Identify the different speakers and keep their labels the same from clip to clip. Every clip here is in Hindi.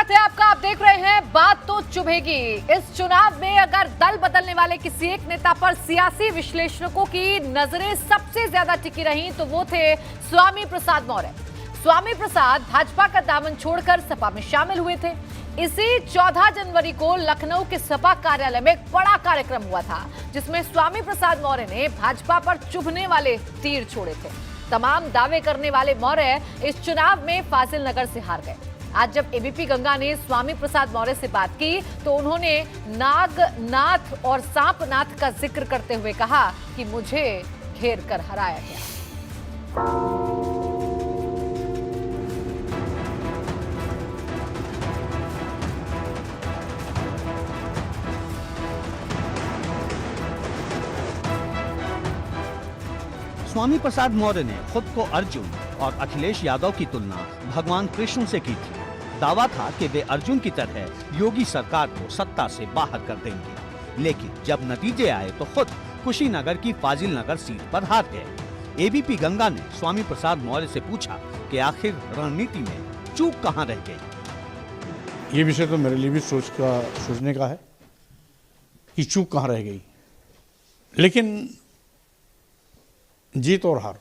Speaker 1: स्वागत है आपका। आप देख रहे हैं बात तो चुभेगी। इस चुनाव में अगर दल बदलने वाले किसी एक नेता पर सियासी विश्लेषकों की नजरें सबसे ज्यादा टिकी रहीं तो वो थे स्वामी प्रसाद मौर्य। स्वामी प्रसाद भाजपा का दामन छोड़कर सपा में शामिल हुए थे। इसी 14 जनवरी को लखनऊ के सपा कार्यालय में एक बड़ा कार्यक्रम हुआ था जिसमें स्वामी प्रसाद मौर्य ने भाजपा पर चुभने वाले तीर छोड़े थे। तमाम दावे करने वाले मौर्य इस चुनाव में फाजिल नगर से हार गए। आज जब एबीपी गंगा ने स्वामी प्रसाद मौर्य से बात की तो उन्होंने नागनाथ और सांपनाथ का जिक्र करते हुए कहा कि मुझे घेर कर हराया गया।
Speaker 2: स्वामी प्रसाद मौर्य ने खुद को अर्जुन और अखिलेश यादव की तुलना भगवान कृष्ण से की थी। दावा था कि वे अर्जुन की तरह योगी सरकार को सत्ता से बाहर कर देंगे, लेकिन जब नतीजे आए तो खुद कुशीनगर की फाजिल नगर सीट पर हार गए। एबीपी गंगा ने स्वामी प्रसाद मौर्य से पूछा कि आखिर रणनीति में चूक कहां रह गई।
Speaker 3: ये विषय तो मेरे लिए भी सोचने का है कि चूक कहां रह गई, लेकिन जीत और हार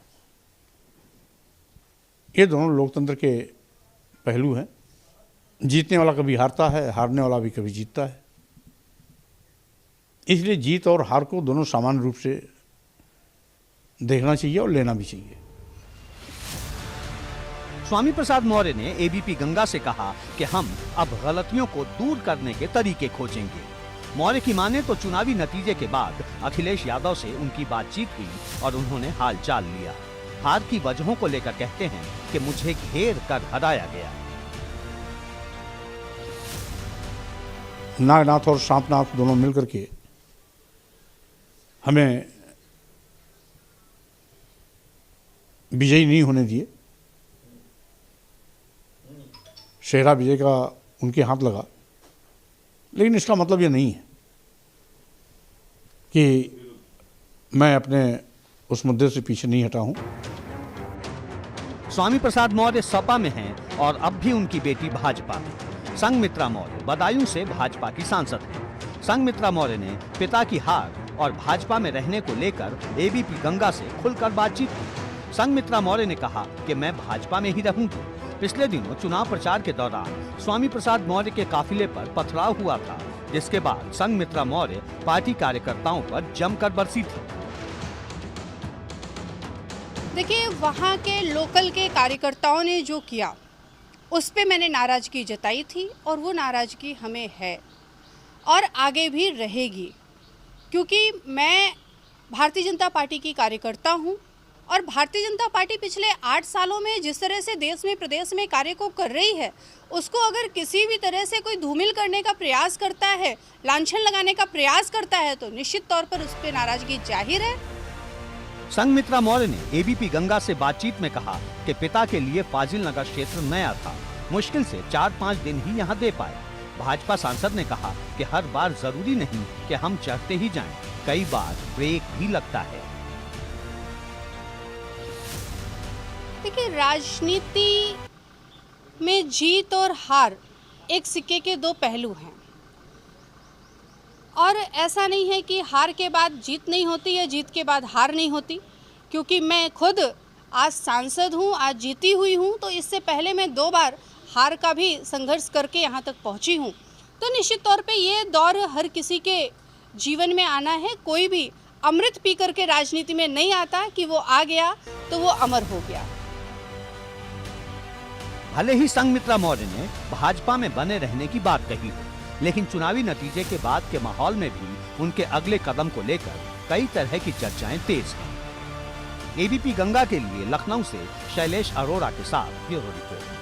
Speaker 3: ये दोनों लोकतंत्र के पहलू हैं। जीतने वाला कभी हारता है, हारने वाला भी कभी जीतता है। इसलिए जीत और हार को दोनों समान रूप से देखना चाहिए और लेना भी चाहिए।
Speaker 2: स्वामी प्रसाद मौर्य ने एबीपी गंगा से कहा कि हम अब गलतियों को दूर करने के तरीके खोजेंगे। मौर्य की माने तो चुनावी नतीजे के बाद अखिलेश यादव से उनकी बातचीत हुई और उन्होंने हाल चाल लिया। हार की वजहों को लेकर कहते हैं कि मुझे घेर कर हराया गया।
Speaker 3: नागनाथ और सांपनाथ दोनों मिलकर के हमें विजयी नहीं होने दिए। शेरा विजय का उनके हाथ लगा, लेकिन इसका मतलब ये नहीं है कि मैं अपने उस मुद्दे से पीछे नहीं हटा हूं।
Speaker 2: स्वामी प्रसाद मौर्य सपा में हैं और अब भी उनकी बेटी भाजपा में। संघमित्रा मौर्य बदायूं से भाजपा की सांसद हैं। संघमित्रा मौर्य ने पिता की हार और भाजपा में रहने को लेकर एबीपी गंगा से खुलकर बातचीत की। संघमित्रा मौर्य ने कहा कि मैं भाजपा में ही रहूंगी। पिछले दिनों चुनाव प्रचार के दौरान स्वामी प्रसाद मौर्य के काफिले पर पथराव हुआ था, जिसके बाद संघमित्रा मौर्य पार्टी कार्यकर्ताओं पर जमकर बरसी थी।
Speaker 4: देखिए, वहाँ के लोकल के कार्यकर्ताओं ने जो किया उस पे मैंने नाराजगी जताई थी और वो नाराजगी हमें है और आगे भी रहेगी, क्योंकि मैं भारतीय जनता पार्टी की कार्यकर्ता हूँ और भारतीय जनता पार्टी पिछले 8 सालों में जिस तरह से देश में प्रदेश में कार्य को कर रही है, उसको अगर किसी भी तरह से कोई धूमिल करने का प्रयास करता है, लांछन लगाने का प्रयास करता है, तो निश्चित तौर पर उस पर नाराजगी जाहिर है।
Speaker 2: संघमित्रा मौर्य ने एबीपी गंगा से बातचीत में कहा कि पिता के लिए फाजिल नगर क्षेत्र नया था, मुश्किल से 4-5 दिन ही यहाँ दे पाए। भाजपा सांसद ने कहा कि हर बार जरूरी नहीं कि हम चढ़ते ही जाएं, कई बार ब्रेक भी लगता है।
Speaker 4: देखिए, राजनीति में जीत और हार एक सिक्के के 2 पहलू हैं और ऐसा नहीं है कि हार के बाद जीत नहीं होती या जीत के बाद हार नहीं होती, क्योंकि मैं खुद आज सांसद हूँ, आज जीती हुई हूँ, तो इससे पहले मैं 2 बार हार का भी संघर्ष करके यहाँ तक पहुँची हूँ। तो निश्चित तौर पे ये दौर हर किसी के जीवन में आना है। कोई भी अमृत पी करके राजनीति में नहीं आता कि वो आ गया तो वो अमर हो गया।
Speaker 2: भले ही संघमित्रा मौर्य ने भाजपा में बने रहने की बात कही हो, लेकिन चुनावी नतीजे के बाद के माहौल में भी उनके अगले कदम को लेकर कई तरह की चर्चाएं तेज हैं। एबीपी गंगा के लिए लखनऊ से शैलेश अरोड़ा के साथ ब्यूरो रिपोर्ट।